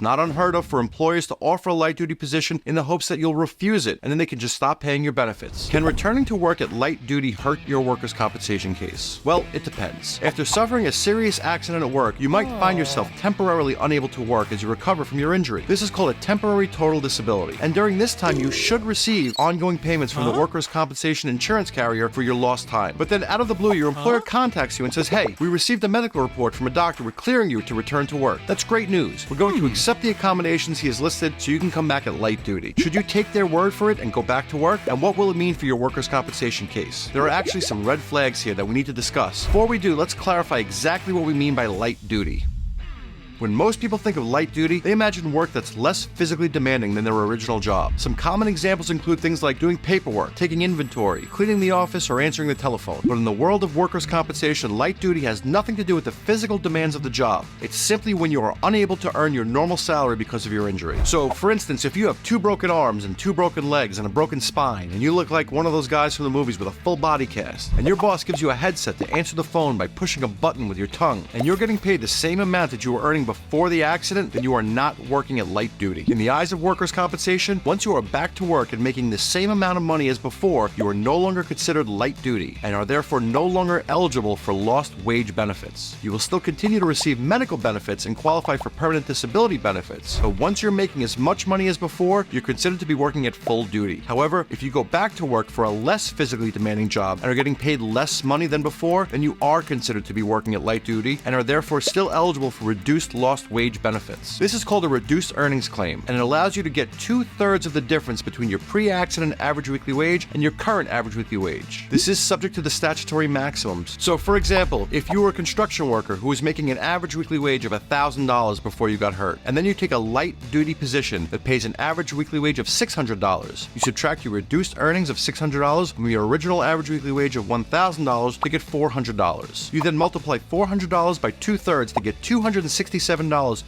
Not unheard of for employers to offer a light-duty position in the hopes that you'll refuse it, and then they can just stop paying your benefits. Can returning to work at light duty hurt your workers' compensation case? Well, it depends. After suffering a serious accident at work, you might find yourself temporarily unable to work as you recover from your injury. This is called a temporary total disability, and during this time you should receive ongoing payments from the workers' compensation insurance carrier for your lost time. But then out of the blue, your employer contacts you and says, "Hey, we received a medical report from a doctor. We're clearing you to return to work." That's great news. We're going to accept the accommodations he has listed so you can come back at light duty. Should you take their word for it and go back to work? And what will it mean for your workers' compensation case? There are actually some red flags here that we need to discuss. Before we do, let's clarify exactly what we mean by light duty. When most people think of light duty, they imagine work that's less physically demanding than their original job. Some common examples include things like doing paperwork, taking inventory, cleaning the office, or answering the telephone. But in the world of workers' compensation, light duty has nothing to do with the physical demands of the job. It's simply when you are unable to earn your normal salary because of your injury. So, for instance, if you have 2 broken arms and 2 broken legs and a broken spine, and you look like one of those guys from the movies with a full body cast, and your boss gives you a headset to answer the phone by pushing a button with your tongue, and you're getting paid the same amount that you were earning before the accident, then you are not working at light duty. In the eyes of workers' compensation, once you are back to work and making the same amount of money as before, you are no longer considered light duty and are therefore no longer eligible for lost wage benefits. You will still continue to receive medical benefits and qualify for permanent disability benefits, but once you're making as much money as before, you're considered to be working at full duty. However, if you go back to work for a less physically demanding job and are getting paid less money than before, then you are considered to be working at light duty and are therefore still eligible for reduced lost wage benefits. This is called a reduced earnings claim, and it allows you to get 2/3 of the difference between your pre-accident average weekly wage and your current average weekly wage. This is subject to the statutory maximums. So, for example, if you were a construction worker who was making an average weekly wage of $1,000 before you got hurt, and then you take a light-duty position that pays an average weekly wage of $600, you subtract your reduced earnings of $600 from your original average weekly wage of $1,000 to get $400. You then multiply $400 by 2/3 to get $267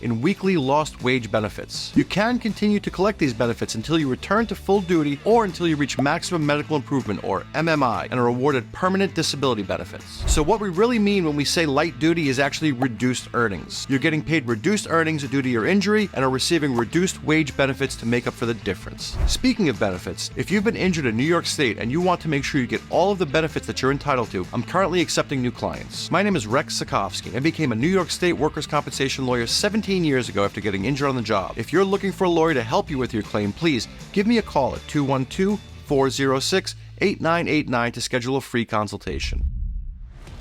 in weekly lost wage benefits. You can continue to collect these benefits until you return to full duty or until you reach maximum medical improvement, or MMI, and are awarded permanent disability benefits. So what we really mean when we say light duty is actually reduced earnings. You're getting paid reduced earnings due to your injury and are receiving reduced wage benefits to make up for the difference. Speaking of benefits, if you've been injured in New York State and you want to make sure you get all of the benefits that you're entitled to, I'm currently accepting new clients. My name is Rex Sikofsky. I became a New York State workers' compensation lawyer 17 years ago after getting injured on the job. If you're looking for a lawyer to help you with your claim, please give me a call at 212-406-8989 to schedule a free consultation.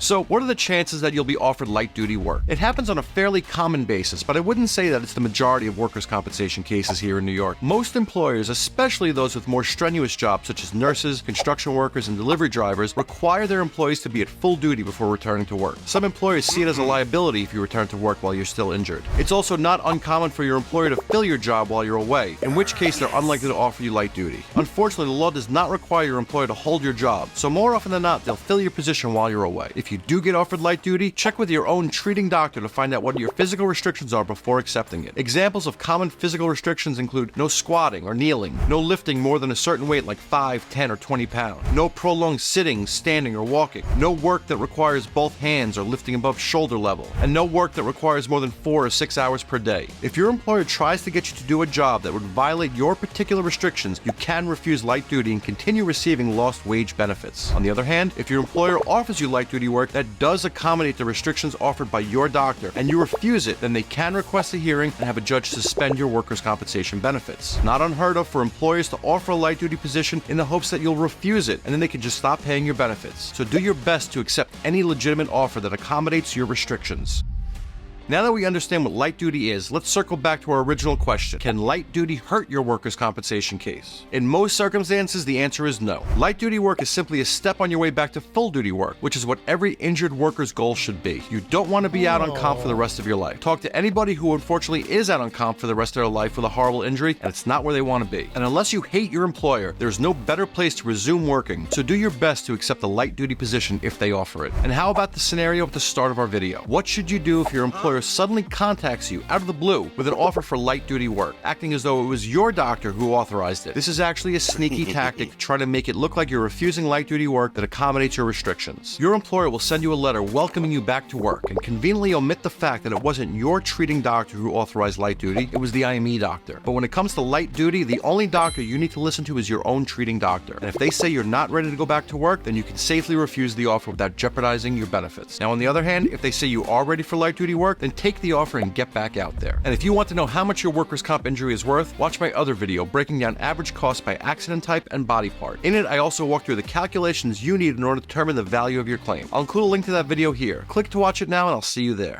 So, what are the chances that you'll be offered light-duty work? It happens on a fairly common basis, but I wouldn't say that it's the majority of workers' compensation cases here in New York. Most employers, especially those with more strenuous jobs such as nurses, construction workers, and delivery drivers, require their employees to be at full duty before returning to work. Some employers see it as a liability if you return to work while you're still injured. It's also not uncommon for your employer to fill your job while you're away, in which case they're unlikely to offer you light duty. Unfortunately, the law does not require your employer to hold your job, so more often than not, they'll fill your position while you're away. If you do get offered light duty, check with your own treating doctor to find out what your physical restrictions are before accepting it. Examples of common physical restrictions include no squatting or kneeling, no lifting more than a certain weight like 5, 10, or 20 pounds, no prolonged sitting, standing, or walking, no work that requires both hands or lifting above shoulder level, and no work that requires more than 4 or 6 hours per day. If your employer tries to get you to do a job that would violate your particular restrictions, you can refuse light duty and continue receiving lost wage benefits. On the other hand, if your employer offers you light duty work that does accommodate the restrictions offered by your doctor and you refuse it, then they can request a hearing and have a judge suspend your workers' compensation benefits. Not unheard of for employers to offer a light duty position in the hopes that you'll refuse it and then they can just stop paying your benefits. So do your best to accept any legitimate offer that accommodates your restrictions. Now that we understand what light duty is, let's circle back to our original question. Can light duty hurt your workers' compensation case? In most circumstances, the answer is no. Light duty work is simply a step on your way back to full duty work, which is what every injured worker's goal should be. You don't want to be out on comp for the rest of your life. Talk to anybody who unfortunately is out on comp for the rest of their life with a horrible injury, and it's not where they want to be. And unless you hate your employer, there's no better place to resume working, so do your best to accept a light duty position if they offer it. And how about the scenario at the start of our video? What should you do if your employer employer suddenly contacts you out of the blue with an offer for light duty work, acting as though it was your doctor who authorized it. This is actually a sneaky tactic to try to make it look like you're refusing light duty work that accommodates your restrictions. Your employer will send you a letter welcoming you back to work and conveniently omit the fact that it wasn't your treating doctor who authorized light duty, it was the IME doctor. But when it comes to light duty, the only doctor you need to listen to is your own treating doctor. And if they say you're not ready to go back to work, then you can safely refuse the offer without jeopardizing your benefits. Now, on the other hand, if they say you are ready for light duty work, then take the offer and get back out there. And if you want to know how much your workers' comp injury is worth, watch my other video breaking down average costs by accident type and body part. In it, I also walk through the calculations you need in order to determine the value of your claim. I'll include a link to that video here. Click to watch it now and I'll see you there.